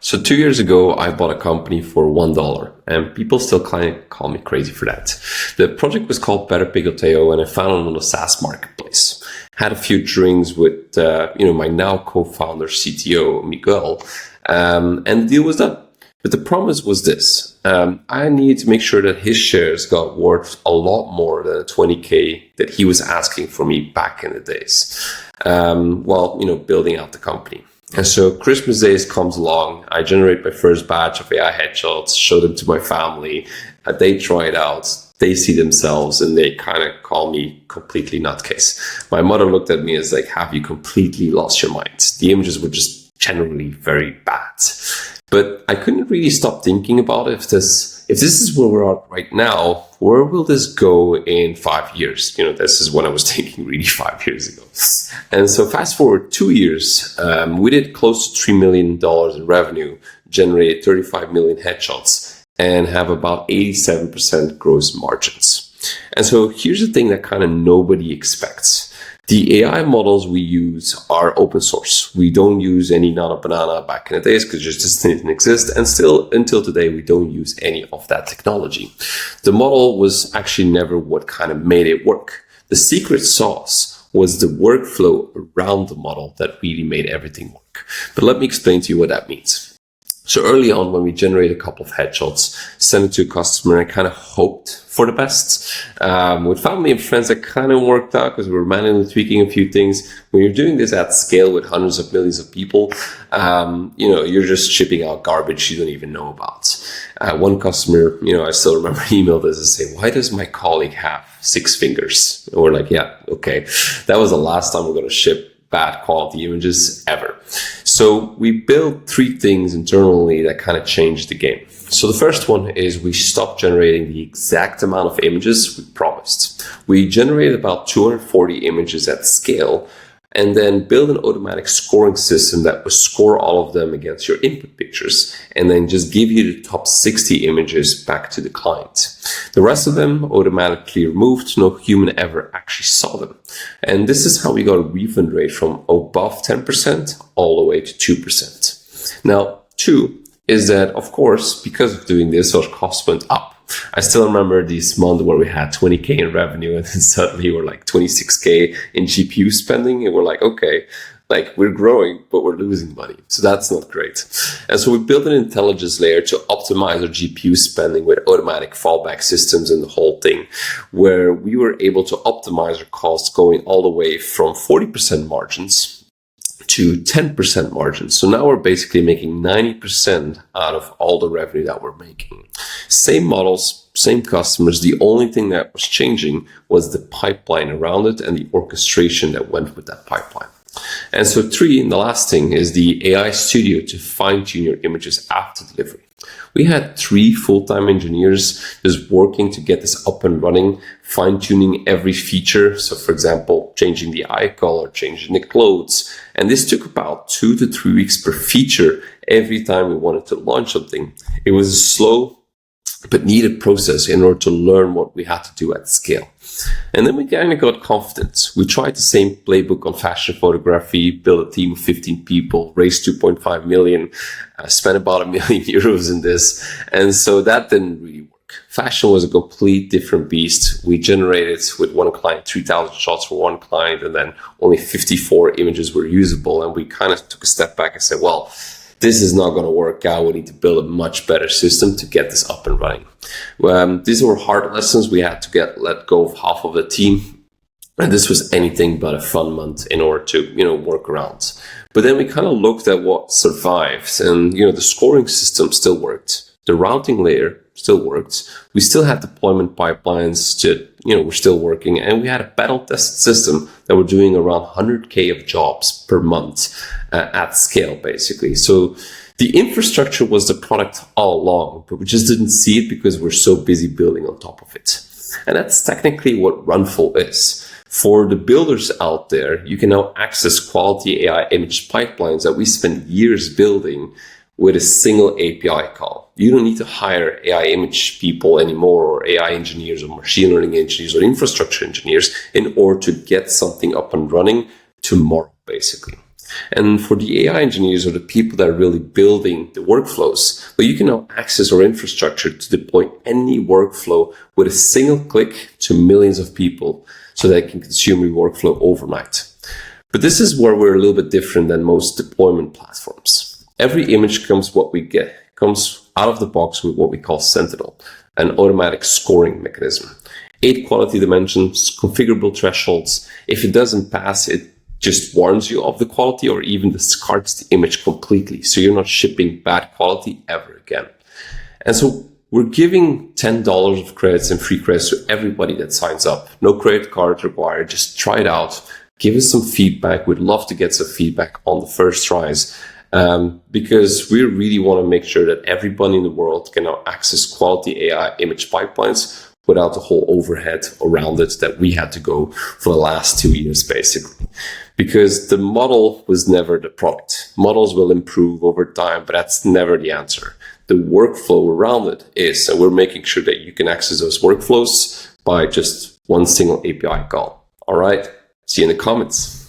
So 2 years ago, I bought a company for $1, and people still kind of call me crazy for that. The project was called Better Pigoteo, and I found it on the SaaS marketplace. Had a few drinks with, my now co-founder, CTO, Miguel, and the deal was done. But the promise was this. I needed to make sure that his shares got worth a lot more than the 20K that he was asking for me back in the days, while building out the company. And so Christmas Days comes along. I generate my first batch of AI headshots, show them to my family. They try it out. They see themselves and they kind of call me completely nutcase. My mother looked at me as like, have you completely lost your mind? The images were just generally very bad. But I couldn't really stop thinking about if this is where we're at right now, where will this go in 5 years? This is when I was thinking really 5 years ago. And so fast forward 2 years, we did close to $3 million in revenue, generated 35 million headshots, and have about 87% gross margins. And so here's the thing that kind of nobody expects. The AI models we use are open source. We don't use any Nano Banana back in the days because it just didn't exist. And still, until today, we don't use any of that technology. The model was actually never what kind of made it work. The secret sauce was the workflow around the model that really made everything work. But let me explain to you what that means. So early on, when we generated a couple of headshots, sent it to a customer, I kind of hoped for the best. With family and friends, that kind of worked out because we were manually tweaking a few things. When you're doing this at scale with hundreds of millions of people, you're just shipping out garbage you don't even know about. One customer, I still remember emailed us and say, why does my colleague have 6 fingers? And we're like, yeah, okay. That was the last time we're going to ship bad quality images ever. So we built 3 things internally that kind of changed the game. So the first one is we stopped generating the exact amount of images we promised. We generated about 240 images at scale and then build an automatic scoring system that would score all of them against your input pictures and then just give you the top 60 images back to the client. The rest of them automatically removed, no human ever actually saw them. And this is how we got a refund rate from above 10% all the way to 2%. Now, 2 is that, of course, because of doing this, our costs went up. I still remember this month where we had 20K in revenue and then suddenly we're like 26K in GPU spending. And we're like, okay, we're growing, but we're losing money. So that's not great. And so we built an intelligence layer to optimize our GPU spending with automatic fallback systems and the whole thing, where we were able to optimize our costs going all the way from 40% margins to 10% margins. So now we're basically making 90% out of all the revenue that we're making. Same models, same customers. The only thing that was changing was the pipeline around it and the orchestration that went with that pipeline. And so 3, and the last thing, is the AI studio to fine-tune your images after delivery. We had 3 full-time engineers just working to get this up and running, fine-tuning every feature. So for example, changing the eye color, changing the clothes. And this took about 2 to 3 weeks per feature every time we wanted to launch something. It was a slow but needed process in order to learn what we had to do at scale. And then we kind of got confident. We tried the same playbook on fashion photography, built a team of 15 people, raised 2.5 million, spent about €1 million in this. And so that didn't really work. Fashion was a complete different beast. We generated with one client 3,000 shots for one client, and then only 54 images were usable. And we kind of took a step back and said, well, this is not going to work out. We need to build a much better system to get this up and running. These were hard lessons. We had to let go of half of the team. And this was anything but a fun month in order to, work around. But then we kind of looked at what survives. And, the scoring system still worked. The routing layer still worked. We still had deployment pipelines to, we're still working. And we had a battle test system that we're doing around 100K of jobs per month at scale, basically. So the infrastructure was the product all along, but we just didn't see it because we're so busy building on top of it. And that's technically what Runflow is. For the builders out there, you can now access quality AI image pipelines that we spent years building with a single API call. You don't need to hire AI image people anymore, or AI engineers, or machine learning engineers, or infrastructure engineers in order to get something up and running tomorrow, basically. And for the AI engineers or the people that are really building the workflows, well, you can now access our infrastructure to deploy any workflow with a single click to millions of people so they can consume your workflow overnight. But this is where we're a little bit different than most deployment platforms. Every image comes out of the box with what we call Sentinel, an automatic scoring mechanism. 8 quality dimensions, configurable thresholds. If it doesn't pass, it just warns you of the quality or even discards the image completely. So you're not shipping bad quality ever again. And so we're giving $10 of credits and free credits to everybody that signs up. No credit card required. Just try it out. Give us some feedback. We'd love to get some feedback on the first tries. Because we really want to make sure that everybody in the world can now access quality AI image pipelines without the whole overhead around it that we had to go for the last 2 years, basically. Because the model was never the product. Models will improve over time, but that's never the answer. The workflow around it is, and we're making sure that you can access those workflows by just one single API call. All right, see you in the comments.